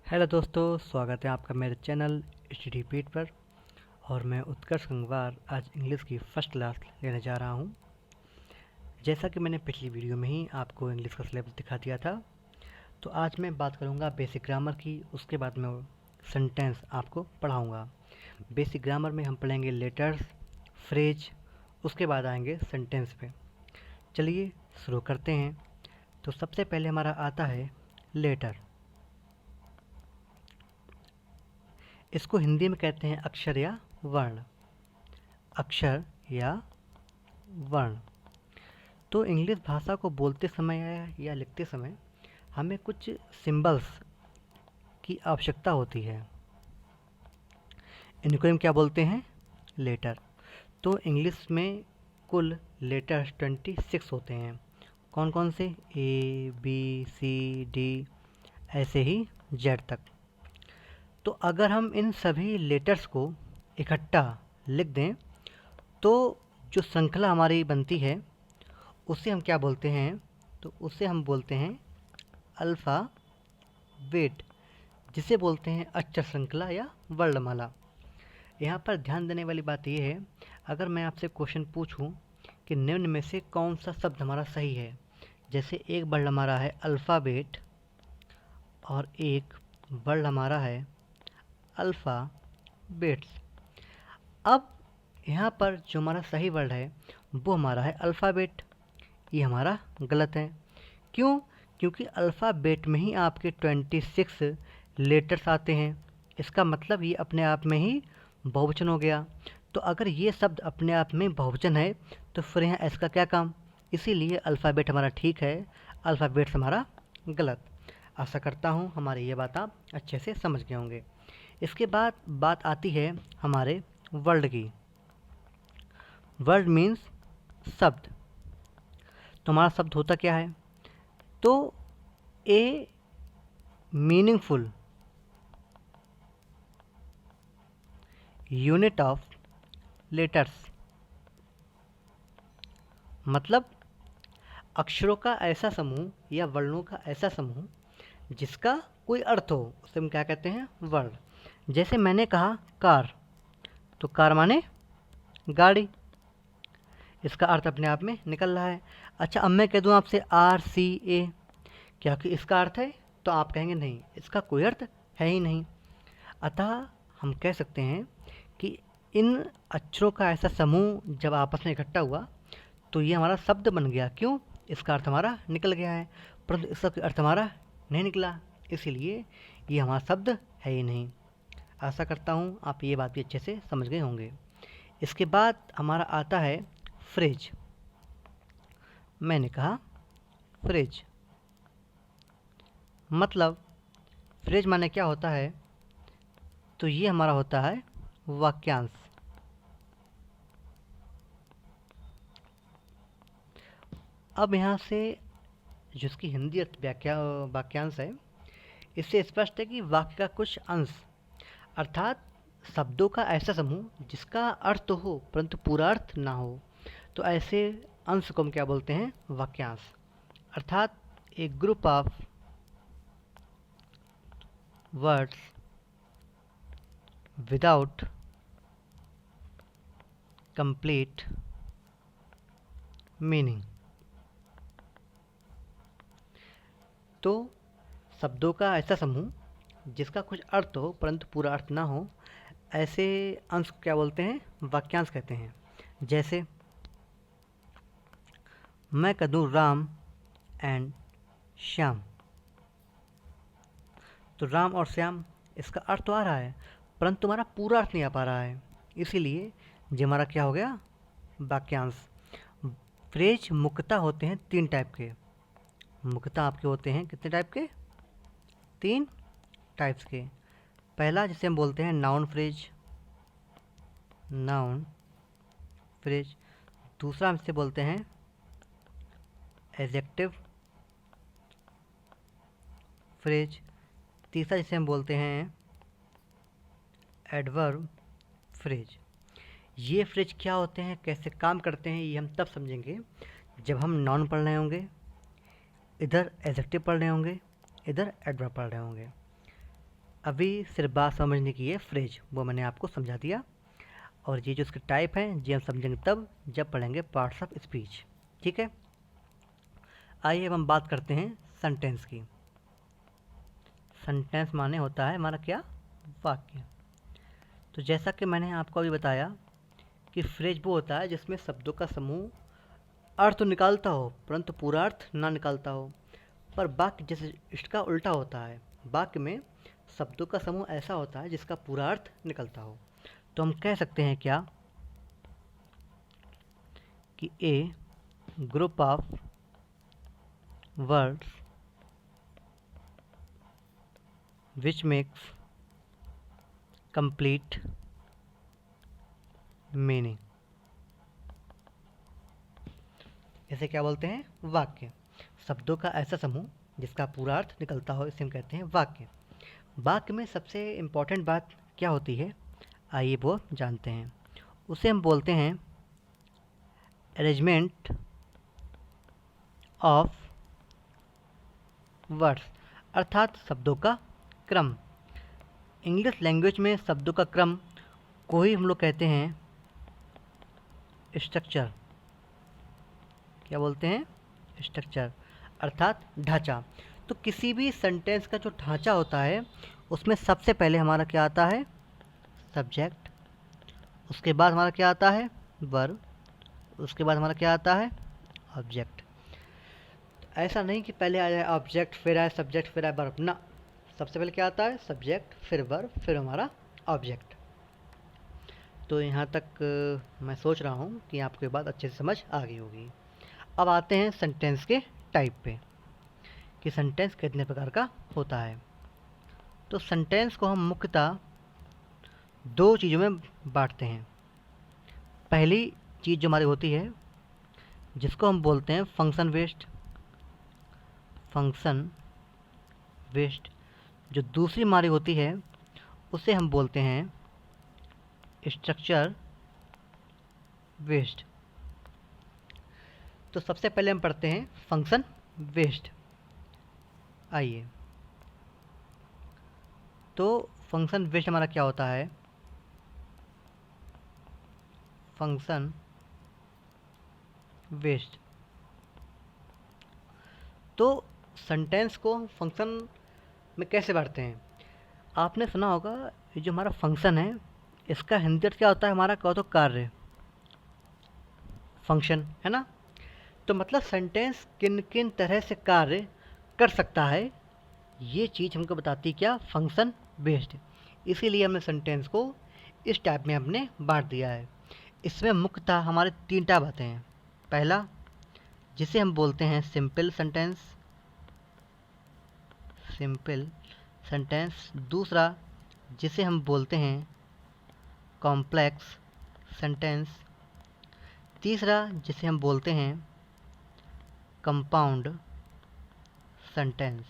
Hello दोस्तों, स्वागत है आपका मेरे चैनल स्टडी पीट पर। और मैं उत्कर्ष गंगवार आज इंग्लिश की फ़र्स्ट क्लास लेने जा रहा हूँ। जैसा कि मैंने पिछली वीडियो में ही आपको इंग्लिश का सिलेबस दिखा दिया था, तो आज मैं बात करूँगा बेसिक ग्रामर की। उसके बाद मैं सेंटेंस आपको पढ़ाऊँगा। बेसिक ग्रामर में हम पढ़ेंगे लेटर्स, फ्रेज, उसके बाद आएंगे सेंटेंस पे। चलिए शुरू करते हैं। तो सबसे पहले हमारा आता है लेटर। इसको हिंदी में कहते हैं अक्षर या वर्ण। अक्षर या वर्ण। तो इंग्लिश भाषा को बोलते समय या लिखते समय हमें कुछ सिंबल्स की आवश्यकता होती है। इनको हम क्या बोलते हैं? लेटर। तो इंग्लिश में कुल लेटर्स 26 होते हैं। कौन कौन से? ए, बी, सी, डी, ऐसे ही जेड तक। तो अगर हम इन सभी लेटर्स को इकट्ठा लिख दें तो जो श्रृंखला हमारी बनती है उसे हम क्या बोलते हैं? तो उसे हम बोलते हैं अल्फ़ाबेट, जिसे बोलते हैं अक्षर श्रृंखला या वर्णमाला। यहाँ पर ध्यान देने वाली बात यह है, अगर मैं आपसे क्वेश्चन पूछूं कि निम्न में से कौन सा शब्द हमारा सही है, जैसे एक वर्ड हमारा है अल्फ़ाबेट और एक वर्ड हमारा है अल्फ़ाबेट्स। अब यहाँ पर जो हमारा सही वर्ड है वो हमारा है अल्फ़ाबेट। ये हमारा गलत है। क्यों? क्योंकि अल्फ़ाबेट में ही आपके 26 लेटर्स आते हैं। इसका मतलब ये अपने आप में ही बहुवचन हो गया। तो अगर ये शब्द अपने आप में बहुवचन है तो फिर यहाँ एस का क्या काम? इसीलिए अल्फ़ाबेट हमारा ठीक है, अल्फ़ाबेट्स हमारा गलत। आशा करता हूँ हमारी ये बात आप अच्छे से समझ गए होंगे। इसके बाद बात आती है हमारे वर्ड की। वर्ड मीन्स शब्द। तो हमारा शब्द होता क्या है? तो ए मीनिंगफुल यूनिट ऑफ लेटर्स, मतलब अक्षरों का ऐसा समूह या वर्णों का ऐसा समूह जिसका कोई अर्थ हो, उसे हम क्या कहते हैं? वर्ण। जैसे मैंने कहा कार, तो कार माने गाड़ी। इसका अर्थ अपने आप में निकल रहा है। अच्छा, अब मैं कह दूं आपसे RCA, क्या कि इसका अर्थ है? तो आप कहेंगे नहीं, इसका कोई अर्थ है ही नहीं। अतः हम कह सकते हैं कि इन अक्षरों का ऐसा समूह जब आपस में इकट्ठा हुआ तो ये हमारा शब्द बन गया। क्यों? इसका अर्थ हमारा निकल गया है, परंतु इसका अर्थ हमारा नहीं निकला, इसीलिए ये हमारा शब्द है ही नहीं। आशा करता हूँ आप ये बात भी अच्छे से समझ गए होंगे। इसके बाद हमारा आता है फ्रेज। मैंने कहा फ्रेज, मतलब फ्रेज माने क्या होता है? तो ये हमारा होता है वाक्यांश। अब यहाँ से जिसकी हिंदी अर्थ वाक्यांश है, इससे स्पष्ट है कि वाक्य का कुछ अंश, अर्थात शब्दों का ऐसा समूह जिसका अर्थ तो हो परंतु पूरा अर्थ ना हो, तो ऐसे अंश को हम क्या बोलते हैं? वाक्यांश। अर्थात एक group of words without complete meaning. तो शब्दों का ऐसा समूह जिसका कुछ अर्थ हो परंतु पूरा अर्थ ना हो, ऐसे अंश को क्या बोलते हैं? वाक्यांश कहते हैं। जैसे मैं कह दूँ राम एंड श्याम, तो राम और श्याम इसका अर्थ तो आ रहा है परंतु हमारा पूरा अर्थ नहीं आ पा रहा है, इसीलिए ये हमारा क्या हो गया? वाक्यांश। फ्रेज मुख्यतः होते हैं 3 टाइप के। मुख्यतः आपके होते हैं कितने टाइप के? 3 टाइप्स के। पहला जिसे हम बोलते हैं नाउन फ्रेज, नाउन फ्रेज। दूसरा हम इसे बोलते हैं एडजेक्टिव फ्रेज। तीसरा जिसे हम बोलते हैं एडवर्ब फ्रेज। ये फ्रेज क्या होते हैं, कैसे काम करते हैं, ये हम तब समझेंगे जब हम नाउन पढ़ रहे होंगे, इधर एडजेक्टिव पढ़ रहे होंगे, इधर एडवर्ब पढ़ रहे होंगे। अभी सिर्फ बात समझने की है फ्रेज, वो मैंने आपको समझा दिया। और ये जो इसके टाइप हैं ये हम समझेंगे तब जब पढ़ेंगे पार्ट्स ऑफ स्पीच। ठीक है, आइए अब हम बात करते हैं सेंटेंस की। सेंटेंस माने होता है हमारा क्या, वाक्य। तो जैसा कि मैंने आपको अभी बताया कि फ्रेज वो होता है जिसमें शब्दों का समूह अर्थ तो निकालता हो परंतु पूरा अर्थ ना निकालता हो। पर वाक्य जैसे इसका उल्टा होता है, वाक्य में शब्दों का समूह ऐसा होता है जिसका पूरा अर्थ निकलता हो। तो हम कह सकते हैं क्या कि a group of words which makes complete meaning. इसे क्या बोलते हैं, वाक्य। शब्दों का ऐसा समूह जिसका पूरा अर्थ निकलता हो इसे हम कहते हैं वाक्य। वाक्य में सबसे इम्पॉर्टेंट बात क्या होती है, आइए वो जानते हैं। उसे हम बोलते हैं अरेंजमेंट ऑफ वर्ड्स, अर्थात शब्दों का क्रम। इंग्लिश लैंग्वेज में शब्दों का क्रम को ही हम लोग कहते हैं स्ट्रक्चर। क्या बोलते हैं, स्ट्रक्चर, अर्थात ढांचा। तो किसी भी सेंटेंस का जो ढांचा होता है उसमें सबसे पहले हमारा क्या आता है, सब्जेक्ट। उसके बाद हमारा क्या आता है, वर्ब। उसके बाद हमारा क्या आता है, ऑब्जेक्ट। ऐसा नहीं कि पहले आ जाए ऑब्जेक्ट फिर आए सब्जेक्ट फिर आए वर्ब, ना। सबसे पहले क्या आता है, सब्जेक्ट फिर वर्ब फिर हमारा ऑब्जेक्ट। तो यहाँ तक मैं सोच रहा हूँ कि आपको ये बात अच्छे से समझ आ गई होगी। अब आते हैं सेंटेंस के टाइप पे कि सेंटेंस कितने प्रकार का होता है। तो सेंटेंस को हम मुख्यतः दो चीज़ों में बांटते हैं। पहली चीज़ जो हमारी होती है जिसको हम बोलते हैं फंक्शन बेस्ड, फंक्शन बेस्ड। जो दूसरी हमारी होती है उसे हम बोलते हैं स्ट्रक्चर बेस्ड। तो सबसे पहले हम पढ़ते हैं फंक्शन बेस्ड। आइए, तो फंक्शन बेस्ड हमारा क्या होता है, फंक्शन बेस्ड। तो सेंटेंस को हम फंक्शन में कैसे बांटते हैं, आपने सुना होगा ये जो हमारा फंक्शन है इसका हिंदी अर्थ क्या होता है, हमारा कहो तो कार्य, फंक्शन, है ना। तो मतलब सेंटेंस किन किन तरह से कार्य कर सकता है ये चीज़ हमको बताती क्या, फंक्शन बेस्ड। इसीलिए हमने सेंटेंस को इस टाइप में हमने बांट दिया है। इसमें मुख्यतः हमारे तीन टाइप आते हैं। पहला जिसे हम बोलते हैं सिंपल सेंटेंस, सिंपल सेंटेंस। दूसरा जिसे हम बोलते हैं कॉम्प्लेक्स सेंटेंस। तीसरा जिसे हम बोलते हैं कंपाउंड सेंटेंस।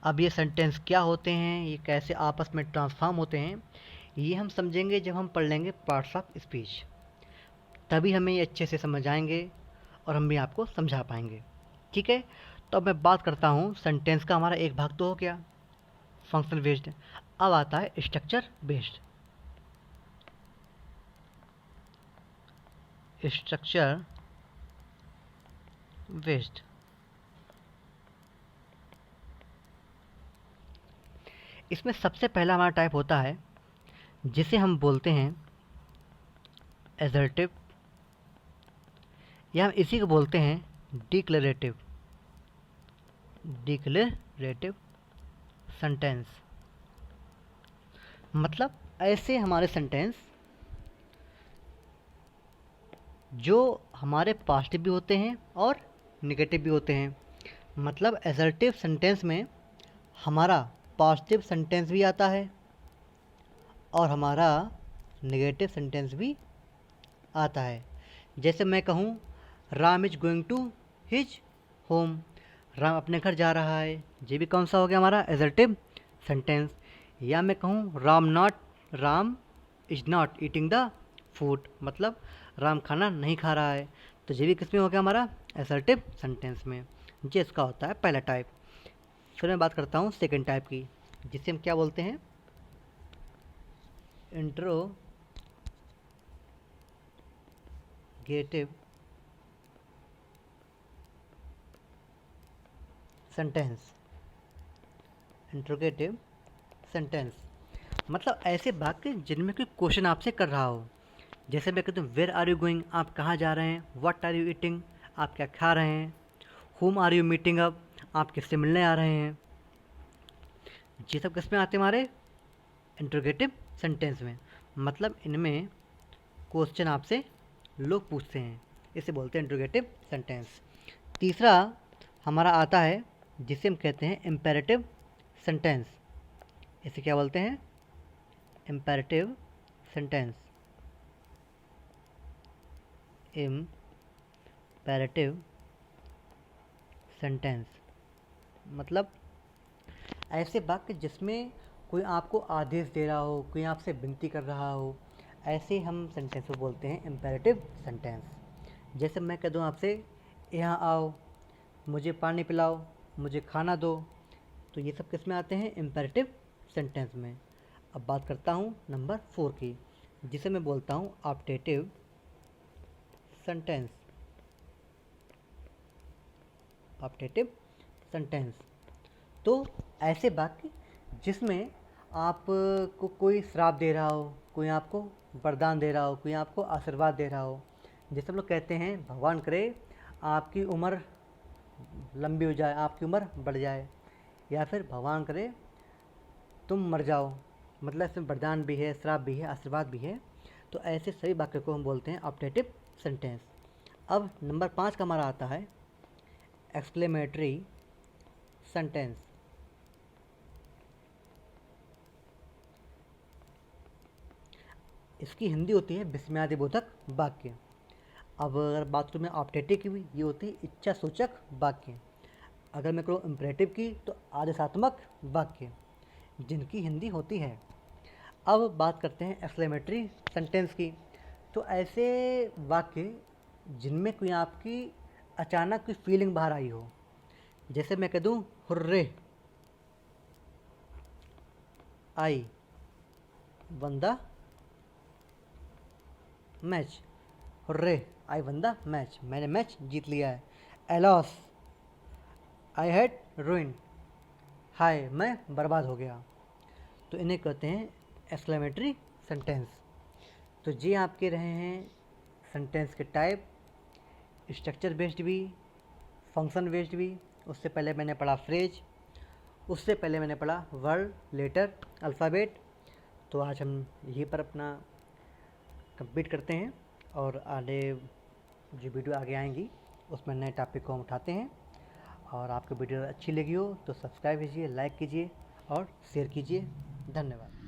अब ये सेंटेंस क्या होते हैं, ये कैसे आपस में ट्रांसफॉर्म होते हैं, ये हम समझेंगे जब हम पढ़ लेंगे पार्ट्स ऑफ स्पीच। तभी हमें ये अच्छे से समझ आएंगे और हम भी आपको समझा पाएंगे। ठीक है, तो अब मैं बात करता हूँ सेंटेंस का हमारा एक भाग तो हो गया फंक्शन बेस्ड। अब आता है स्ट्रक्चर बेस्ड। स्ट्रक्चर बेस्ड इसमें सबसे पहला हमारा टाइप होता है जिसे हम बोलते हैं एसर्टिव, या हम इसी को बोलते हैं डिक्लेरेटिव, डिक्लेरेटिव सेंटेंस। मतलब ऐसे हमारे सेंटेंस जो हमारे पॉजिटिव भी होते हैं और नेगेटिव भी होते हैं। मतलब एसर्टिव सेंटेंस में हमारा पॉजिटिव सेंटेंस भी आता है और हमारा नेगेटिव सेंटेंस भी आता है। जैसे मैं कहूँ Ram is going to his home, Ram अपने घर जा रहा है, ये भी कौन सा हो गया हमारा एसर्टिव सेंटेंस। या मैं कहूँ Ram is not eating the food, मतलब राम खाना नहीं खा रहा है, तो ये भी किस में हो गया हमारा एसर्टिव सेंटेंस में। ये इसका होता है पहला टाइप। फिर मैं बात करता हूँ सेकंड टाइप की, जिसे हम क्या बोलते हैं, इंट्रोगेटिव सेंटेंस। इंट्रोगेटिव सेंटेंस मतलब ऐसे वाक्य जिनमें कोई क्वेश्चन आपसे कर रहा हो। जैसे मैं कहता हूँ वेयर आर यू गोइंग, आप कहाँ जा रहे हैं। व्हाट आर यू ईटिंग, आप क्या खा रहे हैं। हुम आर यू मीटिंग अप, आप किससे मिलने आ रहे हैं। ये सब किस में आते हैं, हमारे इंट्रोगेटिव सेंटेंस में। मतलब इनमें क्वेश्चन आपसे लोग पूछते हैं, इसे बोलते हैं इंट्रोगेटिव सेंटेंस। तीसरा हमारा आता है जिसे हम कहते हैं इम्पेरेटिव सेंटेंस। इसे क्या बोलते हैं, इम्पेरेटिव सेंटेंस। इम्पेरेटिव सेंटेंस मतलब ऐसे वाक्य जिसमें कोई आपको आदेश दे रहा हो, कोई आपसे विनती कर रहा हो, ऐसे हम सेंटेंस को बोलते हैं इम्पेरेटिव सेंटेंस। जैसे मैं कह दूँ आपसे, यहाँ आओ, मुझे पानी पिलाओ, मुझे खाना दो, तो ये सब किस में आते हैं, इम्पेरेटिव सेंटेंस में। अब बात करता हूँ नंबर 4 की, जिसे मैं बोलता हूँ ऑप्टेटिव सेंटेंस। ऑप्टेटिव सेंटेंस तो ऐसे वाक्य जिसमें आपको कोई श्राप दे रहा हो, कोई आपको वरदान दे रहा हो, कोई आपको आशीर्वाद दे रहा हो। जैसे हम लोग कहते हैं भगवान करे आपकी उम्र लंबी हो जाए, आपकी उम्र बढ़ जाए, या फिर भगवान करे तुम मर जाओ। मतलब इसमें वरदान भी है, श्राप भी है, आशीर्वाद भी है। तो ऐसे सभी वाक्य को हम बोलते हैं ऑप्टेटिव सेंटेंस। अब नंबर 5 का हमारा आता है एक्सक्लेमेटरी सेंटेंस। इसकी हिंदी होती है विस्मयादिबोधक वाक्य। अब अगर बात करूँ मैं ऑप्टेटिव की भी, ये होती है इच्छा सूचक वाक्य। अगर मैं करूँ इम्परेटिव की तो आदेशात्मक वाक्य, जिनकी हिंदी होती है। अब बात करते हैं एक्सक्लेमेटरी सेंटेंस की। तो ऐसे वाक्य जिनमें कोई आपकी अचानक कोई फीलिंग बाहर आई हो। जैसे मैं कह दूँ hurray, I one the match. Hurray, I one the match, मैंने मैच जीत लिया है। एलॉस, आई हैड रूइन, हाय मैं बर्बाद हो गया। तो इन्हें कहते हैं एक्सक्लेमेटरी सेंटेंस। तो ये आपके रहे हैं सेंटेंस के टाइप, स्ट्रक्चर बेस्ड भी, फंक्शन बेस्ड भी। उससे पहले मैंने पढ़ा फ्रेज, उससे पहले मैंने पढ़ा वर्ड, लेटर, अल्फ़ाबेट। तो आज हम यहीं पर अपना कंप्लीट करते हैं, और आगे जो वीडियो आगे आएंगी उसमें नए टॉपिक को हम उठाते हैं। और आपको वीडियो अच्छी लगी हो तो सब्सक्राइब कीजिए, लाइक कीजिए और शेयर कीजिए। धन्यवाद।